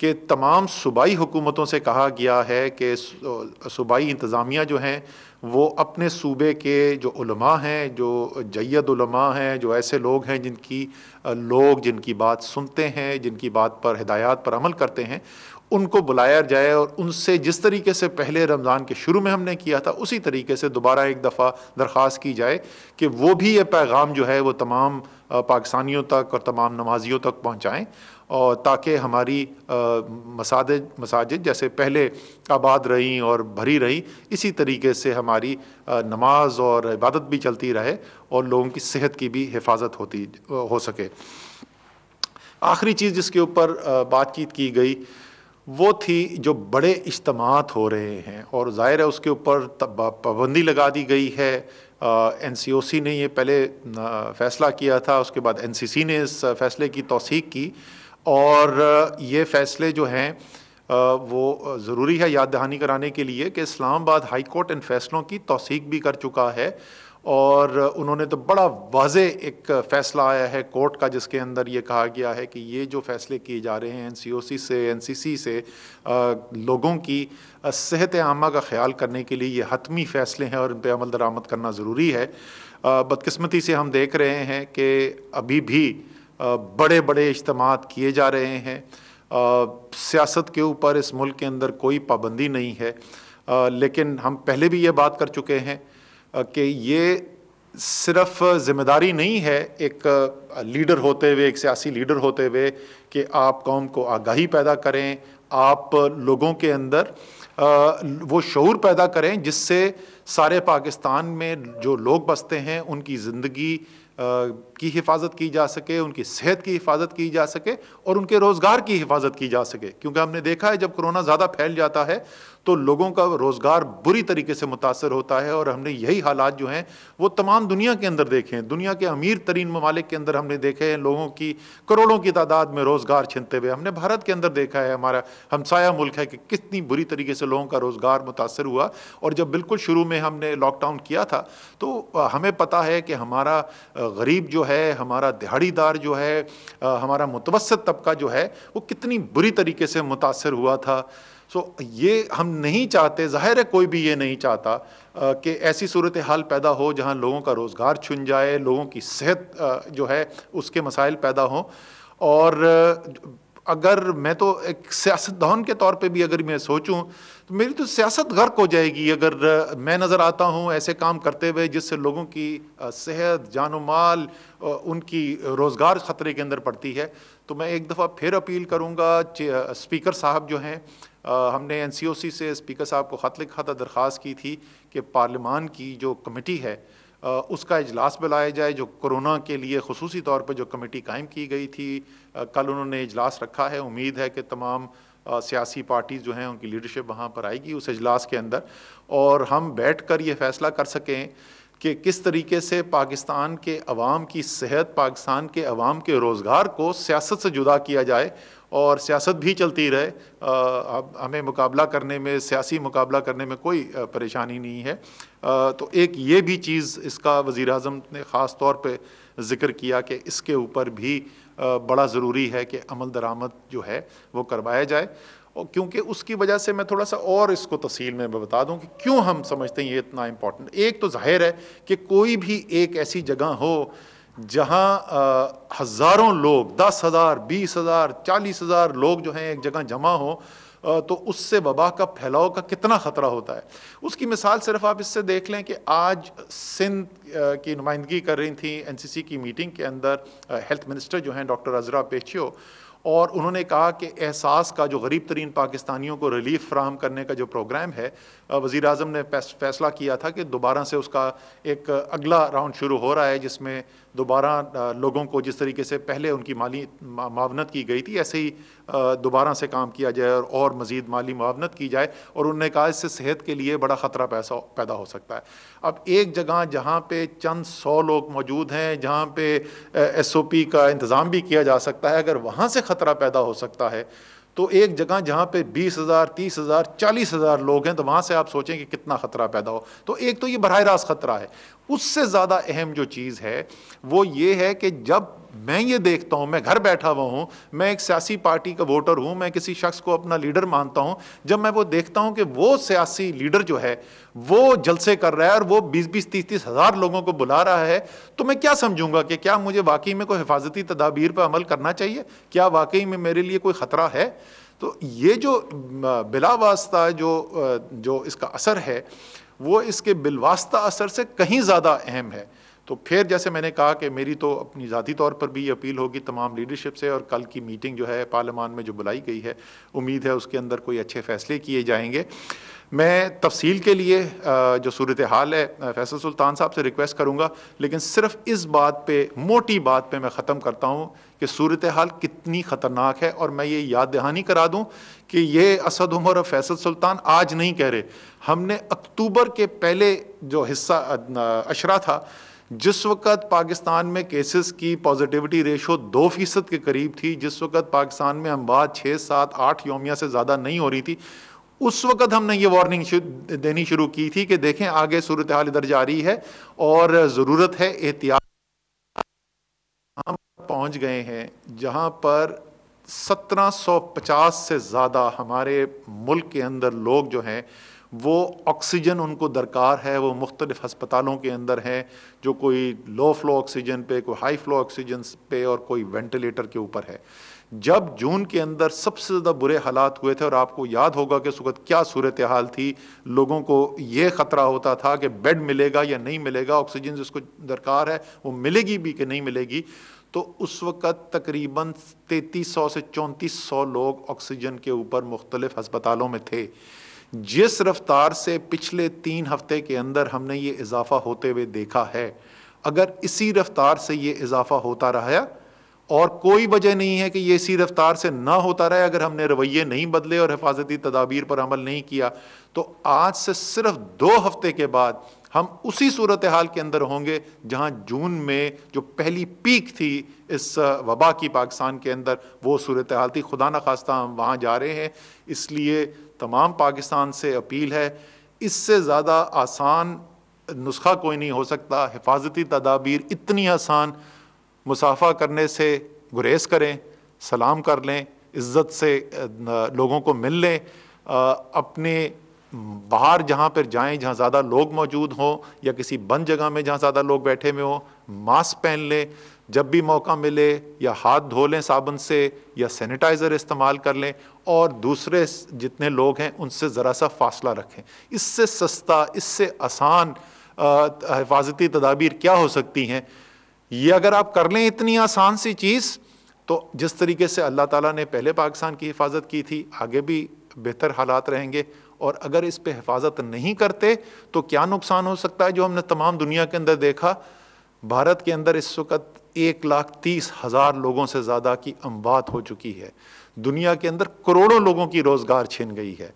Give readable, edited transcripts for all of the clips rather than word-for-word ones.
کہ تمام صوبائی حکومتوں سے کہا گیا ہے کہ صوبائی انتظامیہ جو ہیں وہ اپنے صوبے کے جو علماء ہیں، جو جید علماء ہیں، جو ایسے لوگ ہیں جن کی بات سنتے ہیں، جن کی بات پر ہدایات پر عمل کرتے ہیں، ان کو بلایا جائے اور ان سے جس طریقے سے پہلے رمضان کے شروع میں ہم نے کیا تھا اسی طریقے سے دوبارہ ایک دفعہ درخواست کی جائے کہ وہ بھی یہ پیغام جو ہے وہ تمام پاکستانیوں تک اور تمام نمازیوں تک پہنچائیں، اور تاکہ ہماری مساجد جیسے پہلے آباد رہیں اور بھری رہیں، اسی طریقے سے ہماری نماز اور عبادت بھی چلتی رہے اور لوگوں کی صحت کی بھی حفاظت ہو سکے۔ آخری چیز جس کے اوپر بات چیت کی گئی وہ تھی جو بڑے اجتماعات ہو رہے ہیں، اور ظاہر ہے اس کے اوپر پابندی لگا دی گئی ہے۔ این سی او سی نے یہ پہلے فیصلہ کیا تھا، اس کے بعد این سی سی نے اس فیصلے کی توثیق کی، اور یہ فیصلے جو ہیں وہ ضروری ہے یاد دہانی کرانے کے لیے کہ اسلام آباد ہائی کورٹ ان فیصلوں کی توثیق بھی کر چکا ہے، اور انہوں نے تو بڑا واضح ایک فیصلہ آیا ہے کورٹ کا جس کے اندر یہ کہا گیا ہے کہ یہ جو فیصلے کیے جا رہے ہیں این سی او سی سے، این سی سی سے، لوگوں کی صحت عامہ کا خیال کرنے کے لیے یہ حتمی فیصلے ہیں اور ان پہ عمل درآمد کرنا ضروری ہے۔ بدقسمتی سے ہم دیکھ رہے ہیں کہ ابھی بھی بڑے بڑے اجتماعات کیے جا رہے ہیں۔ سیاست کے اوپر اس ملک کے اندر کوئی پابندی نہیں ہے، لیکن ہم پہلے بھی یہ بات کر چکے ہیں کہ یہ صرف ذمہ داری نہیں ہے ایک لیڈر ہوتے ہوئے، ایک سیاسی لیڈر ہوتے ہوئے کہ آپ قوم کو آگاہی پیدا کریں، آپ لوگوں کے اندر وہ شعور پیدا کریں جس سے سارے پاکستان میں جو لوگ بستے ہیں ان کی زندگی کی حفاظت کی جا سکے، ان کی صحت کی حفاظت کی جا سکے اور ان کے روزگار کی حفاظت کی جا سکے، کیونکہ ہم نے دیکھا ہے جب کرونا زیادہ پھیل جاتا ہے تو لوگوں کا روزگار بری طریقے سے متاثر ہوتا ہے، اور ہم نے یہی حالات جو ہیں وہ تمام دنیا کے اندر دیکھے ہیں۔ دنیا کے امیر ترین ممالک کے اندر ہم نے دیکھے ہیں لوگوں کی کروڑوں کی تعداد میں روزگار چھنتے ہوئے۔ ہم نے بھارت کے اندر دیکھا ہے، ہمارا ہمسایہ ملک ہے، کہ کتنی بری طریقے سے لوگوں کا روزگار متاثر ہوا، اور جب بالکل شروع میں ہم نے لاک ڈاؤن کیا تھا تو ہمیں پتہ ہے کہ ہمارا غریب جو ہے، ہمارا دہاڑی دار جو ہے، ہمارا متوسط طبقہ جو ہے وہ کتنی بری طریقے سے متاثر ہوا تھا۔ یہ ہم نہیں چاہتے، ظاہر ہے کوئی بھی یہ نہیں چاہتا کہ ایسی صورتحال پیدا ہو جہاں لوگوں کا روزگار چھن جائے، لوگوں کی صحت جو ہے اس کے مسائل پیدا ہوں۔ اور اگر میں تو ایک سیاستدان کے طور پہ بھی اگر میں سوچوں تو میری تو سیاست غرق ہو جائے گی اگر میں نظر آتا ہوں ایسے کام کرتے ہوئے جس سے لوگوں کی صحت، جان و مال، ان کی روزگار خطرے کے اندر پڑتی ہے۔ تو میں ایک دفعہ پھر اپیل کروں گا، اسپیکر صاحب جو ہیں، ہم نے این سی او سی سے اسپیکر صاحب کو خط لکھا تھا، درخواست کی تھی کہ پارلیمان کی جو کمیٹی ہے اس کا اجلاس بلایا جائے، جو کرونا کے لیے خصوصی طور پہ جو کمیٹی قائم کی گئی تھی۔ کل انہوں نے اجلاس رکھا ہے، امید ہے کہ تمام سیاسی پارٹیز جو ہیں ان کی لیڈرشپ وہاں پر آئے گی اس اجلاس کے اندر، اور ہم بیٹھ کر یہ فیصلہ کر سکیں کہ کس طریقے سے پاکستان کے عوام کی صحت، پاکستان کے عوام کے روزگار کو سیاست سے جدا کیا جائے، اور سیاست بھی چلتی رہے۔ ہمیں مقابلہ کرنے میں، سیاسی مقابلہ کرنے میں کوئی پریشانی نہیں ہے۔ تو ایک یہ بھی چیز اس کا وزیر اعظم نے خاص طور پہ ذکر کیا کہ اس کے اوپر بھی بڑا ضروری ہے کہ عمل درآمد جو ہے وہ کروایا جائے، اور کیونکہ اس کی وجہ سے میں تھوڑا سا اور اس کو تفصیل میں بتا دوں کہ کیوں ہم سمجھتے ہیں یہ اتنا امپورٹنٹ۔ ایک تو ظاہر ہے کہ کوئی بھی ایک ایسی جگہ ہو جہاں ہزاروں لوگ، 10,000، 20,000، 40,000 لوگ جو ہیں ایک جگہ جمع ہوں، تو اس سے وبا کا پھیلاؤ کا کتنا خطرہ ہوتا ہے۔ اس کی مثال صرف آپ اس سے دیکھ لیں کہ آج سندھ کی نمائندگی کر رہی تھیں این سی سی کی میٹنگ کے اندر ہیلتھ منسٹر جو ہیں ڈاکٹر عذرا پیچھیو، اور انہوں نے کہا کہ احساس کا جو غریب ترین پاکستانیوں کو ریلیف فراہم کرنے کا جو پروگرام ہے، وزیر اعظم نے فیصلہ کیا تھا کہ دوبارہ سے اس کا ایک اگلا راؤنڈ شروع ہو رہا ہے، جس میں دوبارہ لوگوں کو جس طریقے سے پہلے ان کی مالی معاونت کی گئی تھی ایسے ہی دوبارہ سے کام کیا جائے اور مزید مالی معاونت کی جائے، اور انہوں نے کہا اس سے صحت کے لیے بڑا خطرہ پیدا ہو سکتا ہے۔ اب ایک جگہ جہاں پہ چند 100 لوگ موجود ہیں، جہاں پہ ایس او پی کا انتظام بھی کیا جا سکتا ہے، اگر وہاں سے خطرہ پیدا ہو سکتا ہے تو ایک جگہ جہاں پہ 20,000، 30,000، 40,000 لوگ ہیں تو وہاں سے آپ سوچیں کہ کتنا خطرہ پیدا ہو۔ تو ایک تو یہ براہ راست خطرہ ہے۔ اس سے زیادہ اہم جو چیز ہے وہ یہ ہے کہ جب میں یہ دیکھتا ہوں، میں گھر بیٹھا ہوا ہوں، میں ایک سیاسی پارٹی کا ووٹر ہوں، میں کسی شخص کو اپنا لیڈر مانتا ہوں، جب میں وہ دیکھتا ہوں کہ وہ سیاسی لیڈر جو ہے وہ جلسے کر رہا ہے اور وہ 20-20 30-30 ہزار لوگوں کو بلا رہا ہے، تو میں کیا سمجھوں گا کہ کیا مجھے واقعی میں کوئی حفاظتی تدابیر پر عمل کرنا چاہیے؟ کیا واقعی میں میرے لیے کوئی خطرہ ہے؟ تو یہ جو بلا واسطہ جو اس کا اثر ہے وہ اس کے بالواسطہ اثر سے کہیں زیادہ اہم ہے۔ تو پھر جیسے میں نے کہا کہ میری تو اپنی ذاتی طور پر بھی اپیل ہوگی تمام لیڈرشپ سے، اور کل کی میٹنگ جو ہے پارلیمان میں جو بلائی گئی ہے، امید ہے اس کے اندر کوئی اچھے فیصلے کیے جائیں گے۔ میں تفصیل کے لیے جو صورتحال ہے فیصل سلطان صاحب سے ریکویسٹ کروں گا، لیکن صرف اس بات پہ، موٹی بات پہ میں ختم کرتا ہوں کہ صورتحال کتنی خطرناک ہے، اور میں یہ یاد دہانی کرا دوں کہ یہ اسد عمر اور فیصل سلطان آج نہیں کہہ رہے، ہم نے اکتوبر کے پہلے جو حصہ اشرا تھا، جس وقت پاکستان میں کیسز کی پازیٹیوٹی ریشو 2% کے قریب تھی، جس وقت پاکستان میں اموات 6 7 8 یومیہ سے زیادہ نہیں ہو رہی تھی، اس وقت ہم نے یہ وارننگ دینی شروع کی تھی کہ دیکھیں آگے صورتحال ادھر جاری ہے اور ضرورت ہے احتیاط۔ ہم پہنچ گئے ہیں جہاں پر 1750 سے زیادہ ہمارے ملک کے اندر لوگ جو ہیں وہ آکسیجن ان کو درکار ہے، وہ مختلف ہسپتالوں کے اندر ہیں، جو کوئی لو فلو آکسیجن پہ، کوئی ہائی فلو آکسیجن پہ، اور کوئی وینٹیلیٹر کے اوپر ہے۔ جب جون کے اندر سب سے زیادہ برے حالات ہوئے تھے، اور آپ کو یاد ہوگا کہ اس وقت کیا صورتحال تھی، لوگوں کو یہ خطرہ ہوتا تھا کہ بیڈ ملے گا یا نہیں ملے گا، آکسیجن جس کو درکار ہے وہ ملے گی بھی کہ نہیں ملے گی، تو اس وقت تقریباً 3300 سے 3400 لوگ آکسیجن کے اوپر مختلف ہسپتالوں میں تھے۔ جس رفتار سے پچھلے 3 ہفتے کے اندر ہم نے یہ اضافہ ہوتے ہوئے دیکھا ہے، اگر اسی رفتار سے یہ اضافہ ہوتا رہا، اور کوئی وجہ نہیں ہے کہ یہ اسی رفتار سے نہ ہوتا رہے، اگر ہم نے رویے نہیں بدلے اور حفاظتی تدابیر پر عمل نہیں کیا، تو آج سے صرف 2 ہفتے کے بعد ہم اسی صورتحال کے اندر ہوں گے جہاں جون میں جو پہلی پیک تھی اس وبا کی پاکستان کے اندر، وہ صورتحال تھی۔ خدا نخواستہ ہم وہاں جا رہے ہیں، اس لیے تمام پاکستان سے اپیل ہے، اس سے زیادہ آسان نسخہ کوئی نہیں ہو سکتا۔ حفاظتی تدابیر اتنی آسان، مصافحہ کرنے سے گریز کریں، سلام کر لیں، عزت سے لوگوں کو مل لیں، اپنے باہر جہاں پر جائیں جہاں زیادہ لوگ موجود ہوں، یا کسی بند جگہ میں جہاں زیادہ لوگ بیٹھے ہوئے ہوں، ماسک پہن لیں، جب بھی موقع ملے یا ہاتھ دھو لیں صابن سے یا سینیٹائزر استعمال کر لیں، اور دوسرے جتنے لوگ ہیں ان سے ذرا سا فاصلہ رکھیں۔ اس سے سستا، اس سے آسان حفاظتی تدابیر کیا ہو سکتی ہیں؟ یہ اگر آپ کر لیں اتنی آسان سی چیز، تو جس طریقے سے اللہ تعالیٰ نے پہلے پاکستان کی حفاظت کی تھی، آگے بھی بہتر حالات رہیں گے۔ اور اگر اس پہ حفاظت نہیں کرتے تو کیا نقصان ہو سکتا ہے جو ہم نے تمام دنیا کے اندر دیکھا۔ بھارت کے اندر اس وقت 1,30,000 لوگوں سے زیادہ کی اموات ہو چکی ہے، دنیا کے اندر کروڑوں لوگوں کی روزگار چھن گئی ہے۔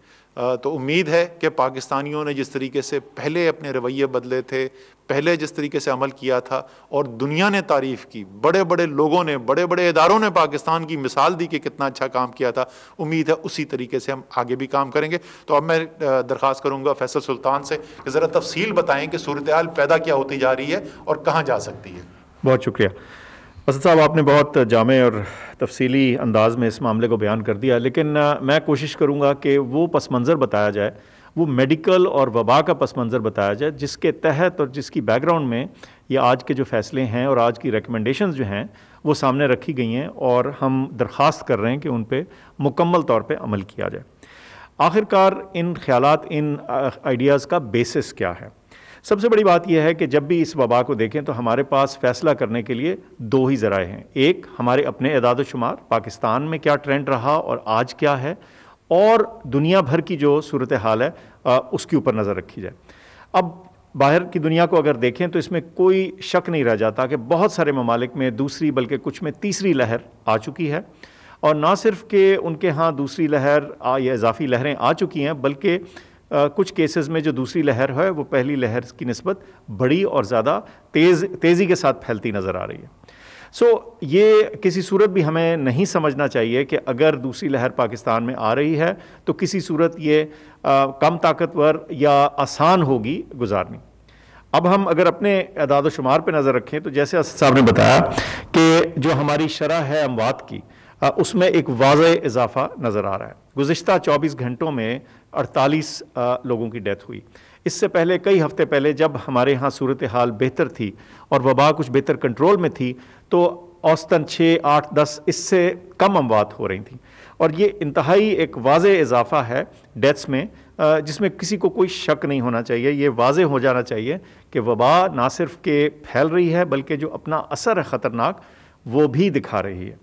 تو امید ہے کہ پاکستانیوں نے جس طریقے سے پہلے اپنے رویے بدلے تھے، پہلے جس طریقے سے عمل کیا تھا، اور دنیا نے تعریف کی، بڑے بڑے لوگوں نے، بڑے بڑے اداروں نے پاکستان کی مثال دی کہ کتنا اچھا کام کیا تھا، امید ہے اسی طریقے سے ہم آگے بھی کام کریں گے۔ تو اب میں درخواست کروں گا فیصل سلطان سے کہ ذرا تفصیل بتائیں کہ صورتحال پیدا کیا ہوتی جا رہی ہے اور کہاں جا سکتی ہے۔ بہت شکریہ اسد صاحب، آپ نے بہت جامع اور تفصیلی انداز میں اس معاملے کو بیان کر دیا، لیکن میں کوشش کروں گا کہ وہ پس منظر بتایا جائے، وہ میڈیکل اور وبا کا پس منظر بتایا جائے، جس کے تحت اور جس کی بیک گراؤنڈ میں یہ آج کے جو فیصلے ہیں اور آج کی ریکمنڈیشنز جو ہیں وہ سامنے رکھی گئی ہیں، اور ہم درخواست کر رہے ہیں کہ ان پہ مکمل طور پہ عمل کیا جائے۔ آخر کار ان خیالات، ان آئیڈیاز کا بیسس کیا ہے؟ سب سے بڑی بات یہ ہے کہ جب بھی اس وبا کو دیکھیں تو ہمارے پاس فیصلہ کرنے کے لیے 2 ہی ذرائع ہیں۔ ایک، ہمارے اپنے اعداد و شمار، پاکستان میں کیا ٹرینڈ رہا اور آج کیا ہے، اور دنیا بھر کی جو صورتحال ہے اس کے اوپر نظر رکھی جائے۔ اب باہر کی دنیا کو اگر دیکھیں تو اس میں کوئی شک نہیں رہ جاتا کہ بہت سارے ممالک میں دوسری بلکہ کچھ میں تیسری لہر آ چکی ہے، اور نہ صرف کہ ان کے ہاں دوسری لہر یا اضافی لہریں آ چکی ہیں، بلکہ کچھ کیسز میں جو دوسری لہر ہے وہ پہلی لہر کی نسبت بڑی اور زیادہ تیزی کے ساتھ پھیلتی نظر آ رہی ہے۔ یہ کسی صورت بھی ہمیں نہیں سمجھنا چاہیے کہ اگر دوسری لہر پاکستان میں آ رہی ہے تو کسی صورت یہ کم طاقتور یا آسان ہوگی گزارنی۔ اب ہم اگر اپنے اعداد و شمار پہ نظر رکھیں تو جیسے اسد صاحب نے بتایا کہ جو ہماری شرح ہے اموات کی اس میں ایک واضح اضافہ نظر آ رہا ہے۔ گزشتہ 24 گھنٹوں میں 48 لوگوں کی ڈیتھ ہوئی۔ اس سے پہلے کئی ہفتے پہلے جب ہمارے ہاں صورتحال بہتر تھی اور وبا کچھ بہتر کنٹرول میں تھی تو اوسطاً 6، 8، 10 اس سے کم اموات ہو رہی تھیں، اور یہ انتہائی ایک واضح اضافہ ہے ڈیتھس میں، جس میں کسی کو کوئی شک نہیں ہونا چاہیے۔ یہ واضح ہو جانا چاہیے کہ وبا نہ صرف کہ پھیل رہی ہے بلکہ جو اپنا اثر ہے خطرناک وہ بھی دکھا رہی ہے۔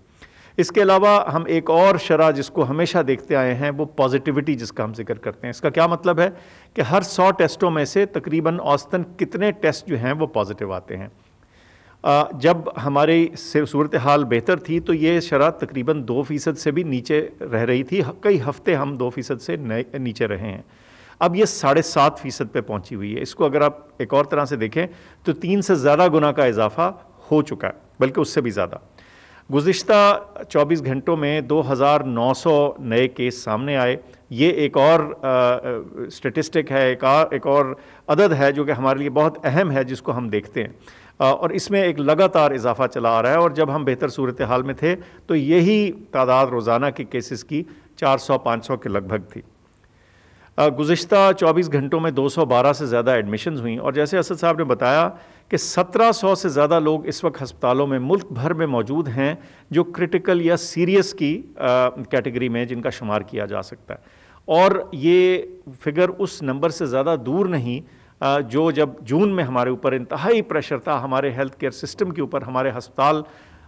اس کے علاوہ ہم ایک اور شرح جس کو ہمیشہ دیکھتے آئے ہیں وہ پازیٹیوٹی جس کا ہم ذکر کرتے ہیں۔ اس کا کیا مطلب ہے کہ ہر 100 ٹیسٹوں میں سے تقریباً اوسطاً کتنے ٹیسٹ جو ہیں وہ پازیٹیو آتے ہیں۔ جب ہماری صورتحال بہتر تھی تو یہ شرح تقریباً 2% سے بھی نیچے رہ رہی تھی، کئی ہفتے ہم 2% سے نیچے رہے ہیں۔ اب یہ 7.5% پہ پہنچی ہوئی ہے۔ اس کو اگر آپ ایک اور طرح سے دیکھیں تو 3 سے زیادہ گنا کا اضافہ ہو چکا ہے، بلکہ اس سے بھی زیادہ۔ گزشتہ 24 گھنٹوں میں 2900 نئے کیس سامنے آئے۔ یہ ایک اور اسٹیٹسٹک ہے، ایک اور عدد ہے جو کہ ہمارے لیے بہت اہم ہے، جس کو ہم دیکھتے ہیں، اور اس میں ایک لگاتار اضافہ چلا آ رہا ہے۔ اور جب ہم بہتر صورتحال میں تھے تو یہی تعداد روزانہ کے کیسز کی 400-500 کے لگ بھگ تھی۔ گزشتہ 24 گھنٹوں میں 212 سے زیادہ ایڈمیشنز ہوئیں، اور جیسے اسد صاحب نے بتایا کہ 1700 سے زیادہ لوگ اس وقت ہسپتالوں میں ملک بھر میں موجود ہیں جو کرٹیکل یا سیریس کی کیٹیگری میں جن کا شمار کیا جا سکتا ہے، اور یہ فگر اس نمبر سے زیادہ دور نہیں جو جب جون میں ہمارے اوپر انتہائی پریشر تھا، ہمارے ہیلتھ کیئر سسٹم کے اوپر، ہمارے ہسپتال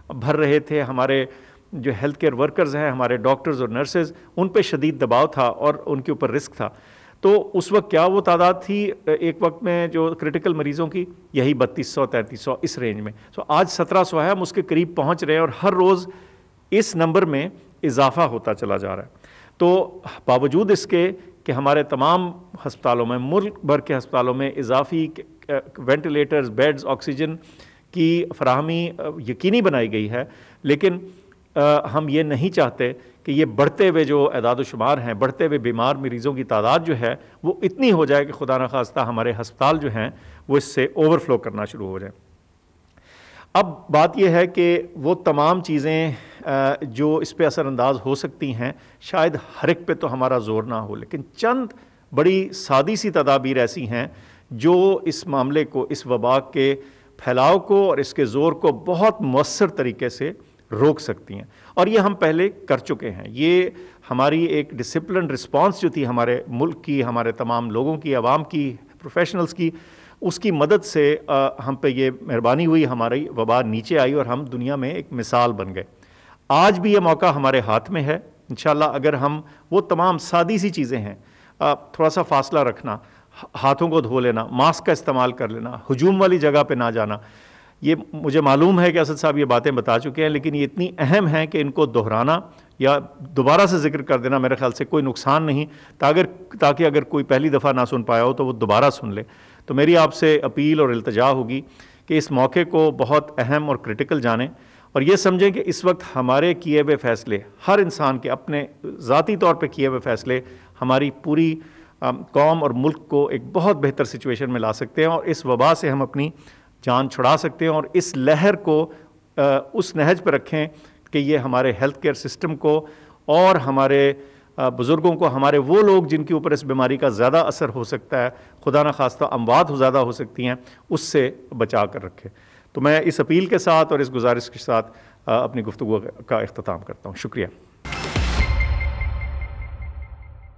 بھر رہے تھے، ہمارے جو ہیلتھ کیئر ورکرز ہیں، ہمارے ڈاکٹرز اور نرسز، ان پہ شدید دباؤ تھا اور ان کے اوپر رسک تھا۔ تو اس وقت کیا وہ تعداد تھی ایک وقت میں جو کرٹیکل مریضوں کی؟ یہی 3200-3300 اس رینج میں۔ تو آج 1700 ہے، ہم اس کے قریب پہنچ رہے ہیں، اور ہر روز اس نمبر میں اضافہ ہوتا چلا جا رہا ہے۔ تو باوجود اس کے کہ ہمارے تمام ہسپتالوں میں، ملک بھر کے ہسپتالوں میں اضافی وینٹیلیٹرز، بیڈز، آکسیجن کی فراہمی یقینی بنائی گئی ہے، لیکن ہم یہ نہیں چاہتے کہ یہ بڑھتے ہوئے جو اعداد و شمار ہیں، بڑھتے ہوئے بیمار مریضوں کی تعداد جو ہے وہ اتنی ہو جائے کہ خدا نخواستہ ہمارے ہسپتال جو ہیں وہ اس سے اوور فلو کرنا شروع ہو جائیں۔ اب بات یہ ہے کہ وہ تمام چیزیں جو اس پہ اثر انداز ہو سکتی ہیں، شاید ہر ایک پہ تو ہمارا زور نہ ہو، لیکن چند بڑی سادی سی تدابیر ایسی ہیں جو اس معاملے کو، اس وبا کے پھیلاؤ کو اور اس کے زور کو بہت مؤثر طریقے سے روک سکتی ہیں، اور یہ ہم پہلے کر چکے ہیں۔ یہ ہماری ایک ڈسپلن رسپانس جو تھی ہمارے ملک کی، ہمارے تمام لوگوں کی، عوام کی، پروفیشنلز کی، اس کی مدد سے ہم پہ یہ مہربانی ہوئی، ہماری وبا نیچے آئی اور ہم دنیا میں ایک مثال بن گئے۔ آج بھی یہ موقع ہمارے ہاتھ میں ہے انشاءاللہ، اگر ہم وہ تمام سادی سی چیزیں ہیں، تھوڑا سا فاصلہ رکھنا، ہاتھوں کو دھو لینا، ماسک کا استعمال کر لینا، ہجوم والی جگہ پہ نہ جانا، یہ مجھے معلوم ہے کہ اسد صاحب یہ باتیں بتا چکے ہیں، لیکن یہ اتنی اہم ہیں کہ ان کو دہرانا یا دوبارہ سے ذکر کر دینا میرے خیال سے کوئی نقصان نہیں، تاکہ اگر کوئی پہلی دفعہ نہ سن پایا ہو تو وہ دوبارہ سن لے۔ تو میری آپ سے اپیل اور التجا ہوگی کہ اس موقع کو بہت اہم اور کرٹیکل جانیں، اور یہ سمجھیں کہ اس وقت ہمارے کیے ہوئے فیصلے، ہر انسان کے اپنے ذاتی طور پہ کیے ہوئے فیصلے ہماری پوری قوم اور ملک کو ایک بہت بہتر سچویشن میں لا سکتے ہیں، اور اس وبا سے ہم اپنی جان چھڑا سکتے ہیں، اور اس لہر کو اس نہج پہ رکھیں کہ یہ ہمارے ہیلتھ کیئر سسٹم کو اور ہمارے بزرگوں کو، ہمارے وہ لوگ جن کے اوپر اس بیماری کا زیادہ اثر ہو سکتا ہے، خدا نخواستہ اموات زیادہ ہو سکتی ہیں، اس سے بچا کر رکھے۔ تو میں اس اپیل کے ساتھ اور اس گزارش کے ساتھ اپنی گفتگو کا اختتام کرتا ہوں۔ شکریہ۔